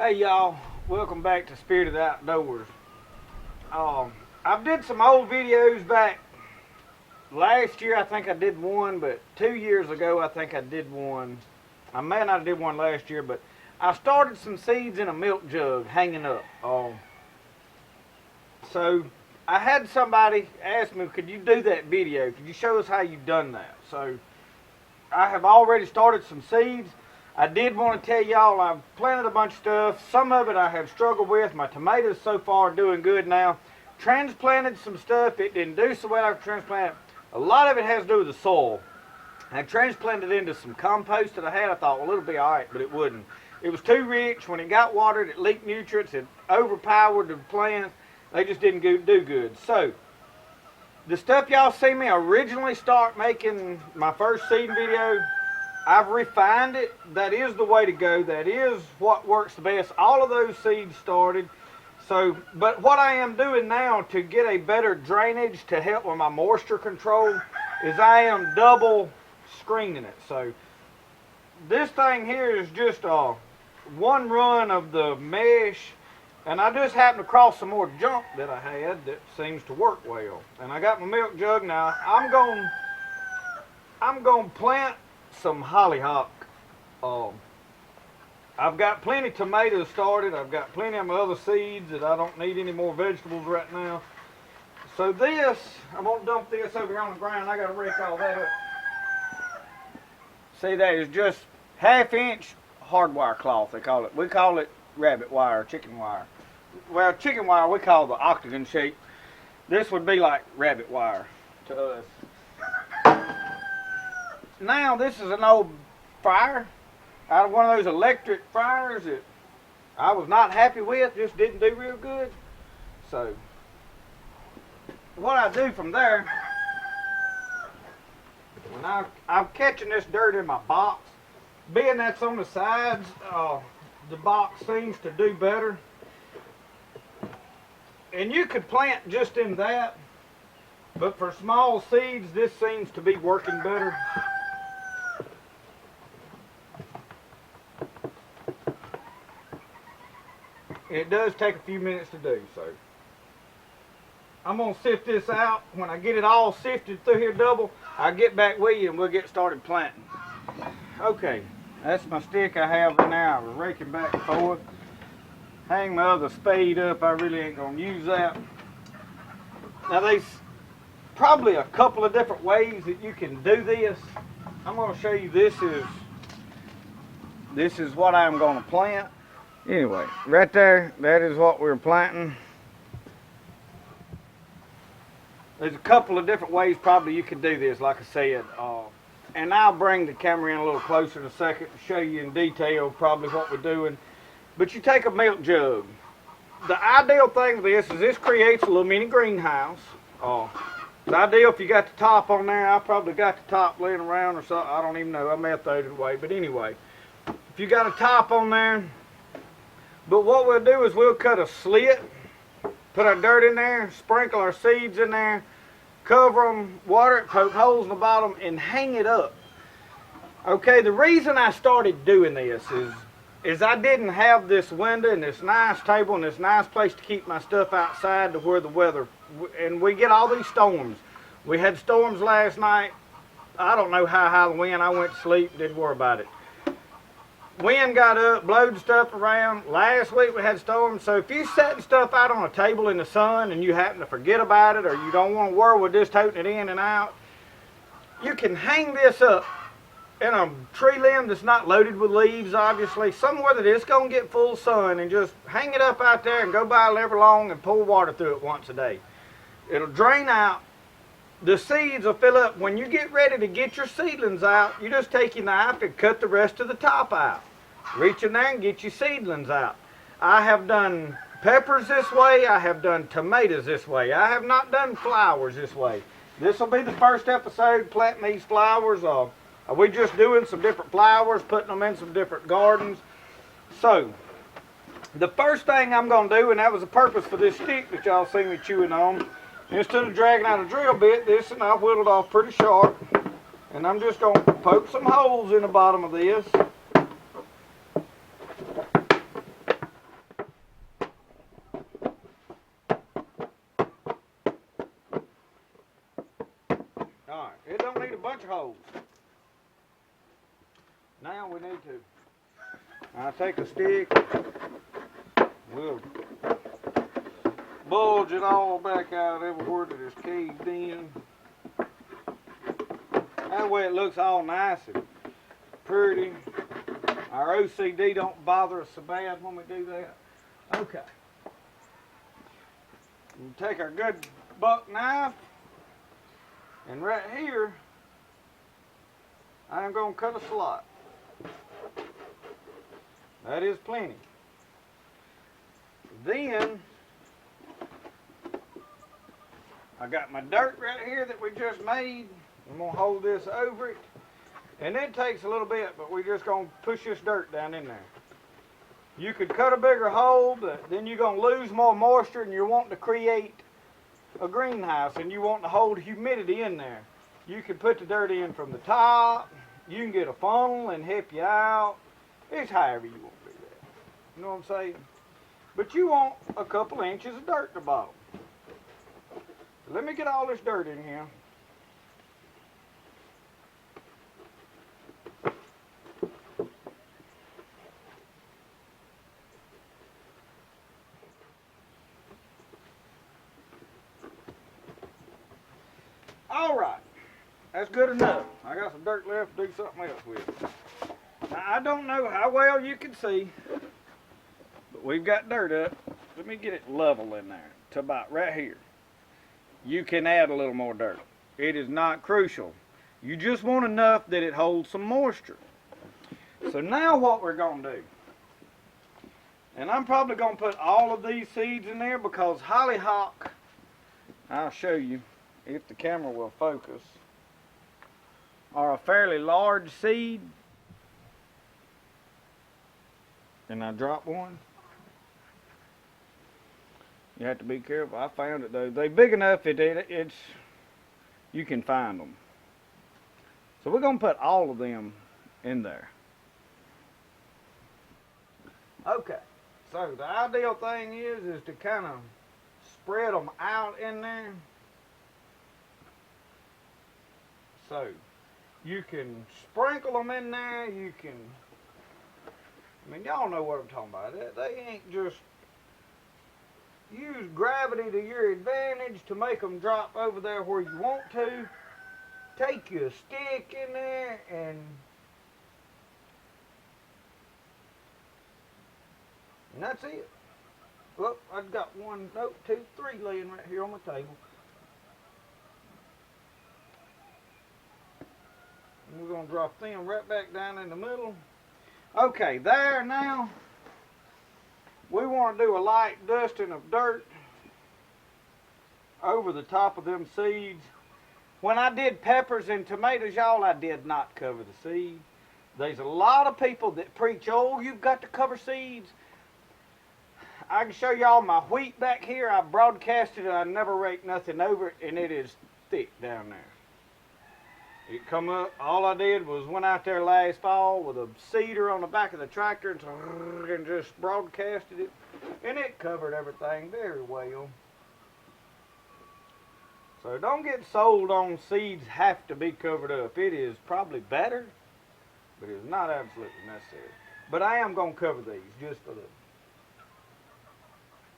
Hey y'all, welcome back to Spirit of the Outdoors. I did some old videos back last year. I think I did one, but 2 years ago I think I did one. I may not have did one last year, but I started some seeds in a milk jug hanging up. So I had somebody ask me, could you do that video? Could you show us how you've done that? So I have already started some seeds. I did want to tell y'all I've planted a bunch of stuff. Some of it I have struggled with. My tomatoes so far are doing good now. Transplanted some stuff. It didn't do so well after transplanting. A lot of it has to do with the soil. I transplanted into some compost that I had. I thought, well, it'll be all right, but it wouldn't. It was too rich. When it got watered, it leaked nutrients. It overpowered the plants. They just didn't do good. So the stuff y'all see me originally start making my first seeding video, I've refined it. That is the way to go. That is what works the best. All of those seeds started. So, but what I am doing now to get a better drainage to help with my moisture control is I am double screening it. So this thing here is just one run of the mesh, and I just happened to cross some more junk that I had that seems to work well. And I got my milk jug now. I'm going to plant some hollyhock. I've got plenty of tomatoes started. I've got plenty of my other seeds that I don't need any more vegetables right now. So this, I'm going to dump this over here on the ground. I got to rake all that up. See, that is just 1/2 inch hardwire cloth, they call it. We call it rabbit wire, chicken wire. Well, chicken wire we call the octagon shape. This would be like rabbit wire to us. Now this is an old fryer out of one of those electric fryers that I was not happy with, just didn't do real good. So what I do from there, when I'm catching this dirt in my box, being that's on the sides, the box seems to do better. And you could plant just in that, but for small seeds this seems to be working better. It does take a few minutes to do, so I'm going to sift this out. When I get it all sifted through here double, I'll get back with you and we'll get started planting. Okay, that's my stick I have in there. I was raking back and forth. Hang my other spade up. I really ain't going to use that. Now there's probably a couple of different ways that you can do this. I'm going to show you this is what I'm going to plant. Anyway, right there, that is what we're planting. There's a couple of different ways probably you can do this, like I said. And I'll bring the camera in a little closer in a second to show you in detail probably what we're doing. But you take a milk jug. The ideal thing with this is this creates a little mini greenhouse. It's ideal if you got the top on there. I probably got the top laying around or something. I don't even know. I may have thrown it away. But anyway, if you got a top on there, but what we'll do is we'll cut a slit, put our dirt in there, sprinkle our seeds in there, cover them, water it, poke holes in the bottom, and hang it up. Okay, the reason I started doing this is I didn't have this window and this nice table and this nice place to keep my stuff outside to where the weather, and we get all these storms. We had storms last night. I don't know how high the wind. I went to sleep, didn't worry about it. Wind got up, blowed stuff around. Last week we had storms, so if you're setting stuff out on a table in the sun and you happen to forget about it or you don't want to worry with just toting it in and out, you can hang this up in a tree limb that's not loaded with leaves, obviously, somewhere that it's going to get full sun, and just hang it up out there and go by lever long and pour water through it once a day. It'll drain out. The seeds will fill up. When you get ready to get your seedlings out, you just take your knife and cut the rest of the top out. Reach in there and get your seedlings out. I have done peppers this way. I have done tomatoes this way. I have not done flowers this way. This will be the first episode planting these flowers. We're just doing some different flowers, putting them in some different gardens. So, the first thing I'm going to do, and that was the purpose for this stick that y'all see me chewing on, instead of dragging out a drill bit, this and I've whittled off pretty sharp. And I'm just going to poke some holes in the bottom of this. Now we need to, I take a stick, we'll bulge it all back out everywhere that is caved in. That way it looks all nice and pretty. Our OCD don't bother us so bad when we do that. Okay. We take our good buck knife, and right here, I'm going to cut a slot. That is plenty. Then, I got my dirt right here that we just made. I'm going to hold this over it. And it takes a little bit, but we're just going to push this dirt down in there. You could cut a bigger hole, but then you're going to lose more moisture, and you're wanting to create a greenhouse, and you want to hold humidity in there. You can put the dirt in from the top. You can get a funnel and help you out. It's however you want to do that. You know what I'm saying? But you want a couple inches of dirt at the bottom. So let me get all this dirt in here. All right, that's good enough. I got some dirt left to do something else with. Now, I don't know how well you can see, but we've got dirt up. Let me get it level in there to about right here. You can add a little more dirt. It is not crucial. You just want enough that it holds some moisture. So now what we're going to do, and I'm probably going to put all of these seeds in there because hollyhock, I'll show you if the camera will focus, are a fairly large seed. And I drop one. You have to be careful. I found it though. They're big enough it's you can find them. So we're going to put all of them in there. Okay. So the ideal thing is to kind of spread them out in there. So you can sprinkle them in there. You can, I mean, y'all know what I'm talking about. They ain't just, use gravity to your advantage to make them drop over there where you want to. Take your stick in there and that's it. Well, I've got one, no, two, three laying right here on the table. And we're going to drop them right back down in the middle. Okay, there now. We want to do a light dusting of dirt over the top of them seeds. When I did peppers and tomatoes, y'all, I did not cover the seed. There's a lot of people that preach, oh, you've got to cover seeds. I can show y'all my wheat back here. I broadcasted it. I never raked nothing over it, and it is thick down there. It come up, all I did was went out there last fall with a seeder on the back of the tractor and just broadcasted it. And it covered everything very well. So don't get sold on seeds have to be covered up. It is probably better, but it's not absolutely necessary. But I am going to cover these just for the...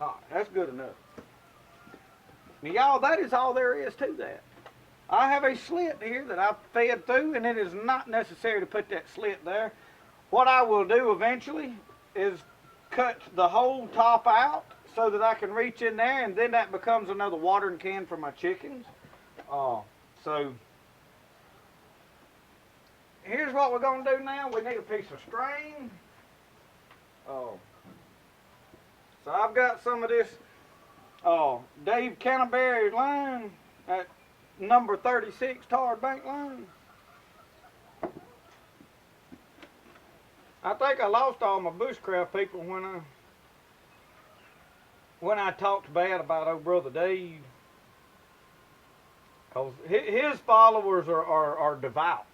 All right, that's good enough. Now y'all, that is all there is to that. I have a slit here that I fed through, and it is not necessary to put that slit there. What I will do eventually is cut the whole top out so that I can reach in there, and then that becomes another watering can for my chickens. So here's what we're going to do now. We need a piece of string. So I've got some of this Dave Canterbury line at number 36 tarred bank line. I think I lost all my bushcraft people when I talked bad about old brother Dave, cause his followers are devout.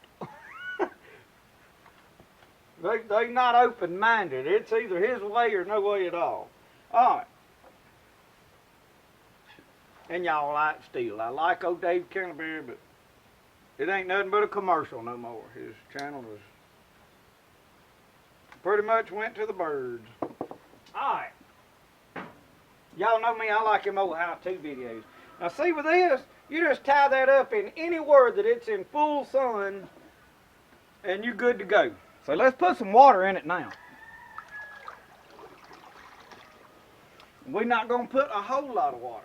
They're not open-minded. It's either his way or no way at all. All right. And y'all like steel. I like old Dave Canterbury, but it ain't nothing but a commercial no more. His channel is pretty much went to the birds. Alright. Y'all know me, I like them old how-to videos. Now see with this, you just tie that up in anywhere that it's in full sun and you're good to go. So let's put some water in it now. We're not going to put a whole lot of water.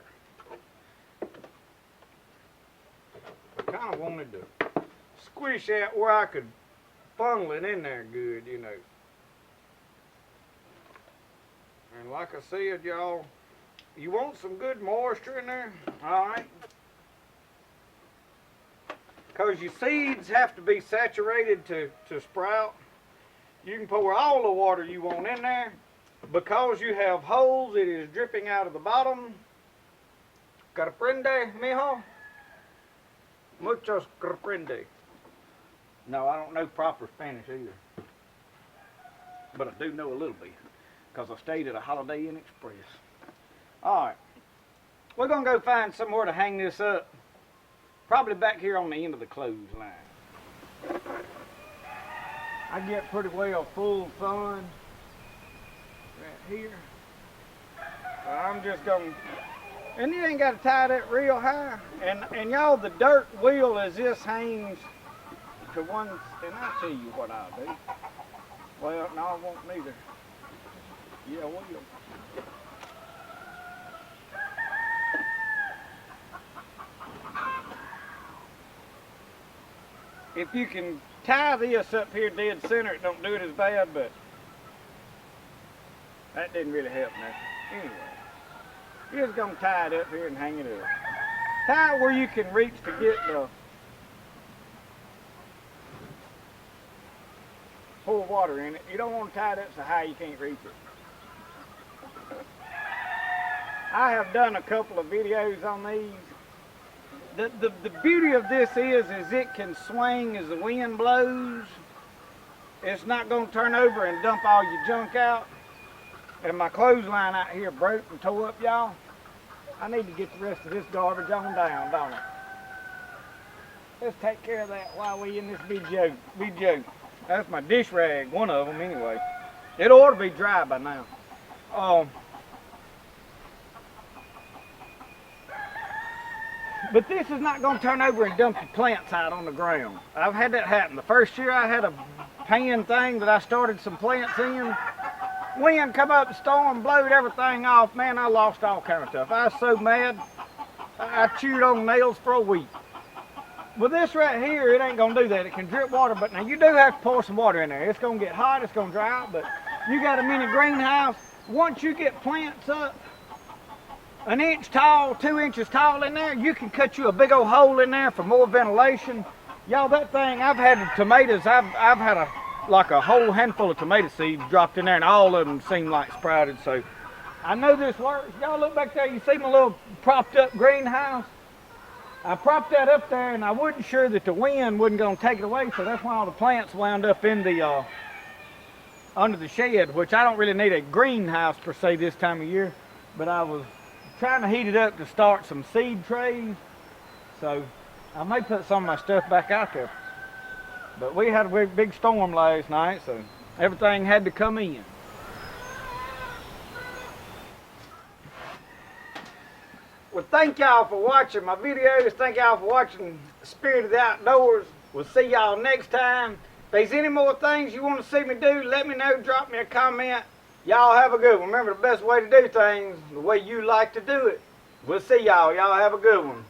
I kind of wanted to squish out where I could funnel it in there good, you know. And like I said, y'all, you want some good moisture in there, alright? Because your seeds have to be saturated to sprout. You can pour all the water you want in there. Because you have holes, it is dripping out of the bottom. Comprende, mijo? Muchos comprende. No, I don't know proper Spanish either. But I do know a little bit. Because I stayed at a Holiday Inn Express. Alright. We're going to go find somewhere to hang this up. Probably back here on the end of the clothesline. I get pretty well full sun right here. So I'm just going to, and you ain't got to tie that real high. And y'all, the dirt will, as this hangs to one, and I'll tell you what I'll do. Well, no, I won't neither. Yeah, I will. If you can tie this up here dead center, it don't do it as bad, but that didn't really help nothing. Anyway, you're just going to tie it up here and hang it up. Tie it where you can reach to get the pour water in it. You don't want to tie it up so high you can't reach it. I have done a couple of videos on these. The beauty of this is it can swing as the wind blows. It's not going to turn over and dump all your junk out. And my clothesline out here broke and tore up, y'all. I need to get the rest of this garbage on down, don't I? Let's take care of that while we in this big joke. That's my dish rag, one of them anyway. It ought to be dry by now. But this is not going to turn over and dump the plants out on the ground. I've had that happen. The first year I had a pan thing that I started some plants in. Wind come up, the storm blowed everything off. Man, I lost all kind of stuff. I was so mad, I chewed on nails for a week. With this right here, it ain't going to do that. It can drip water, but now you do have to pour some water in there. It's going to get hot, it's going to dry out, but you got a mini greenhouse. Once you get plants up, an inch tall, 2 inches tall in there, you can cut you a big old hole in there for more ventilation. Y'all, that thing, I've had the tomatoes, I've had like a whole handful of tomato seeds dropped in there, and all of them seem like sprouted, so I know this works. Y'all look back there, you see my little propped up greenhouse? I propped that up there, and I wasn't sure that the wind wasn't going to take it away, so that's why all the plants wound up in the, under the shed, which I don't really need a greenhouse per se this time of year, but I was trying to heat it up to start some seed trays, so I may put some of my stuff back out there. But we had a big storm last night, so everything had to come in. Well, thank y'all for watching my videos. Thank y'all for watching Spirit of the Outdoors. We'll see y'all next time. If there's any more things you want to see me do, let me know. Drop me a comment. Y'all have a good one. Remember, the best way to do things, the way you like to do it. We'll see y'all. Y'all have a good one.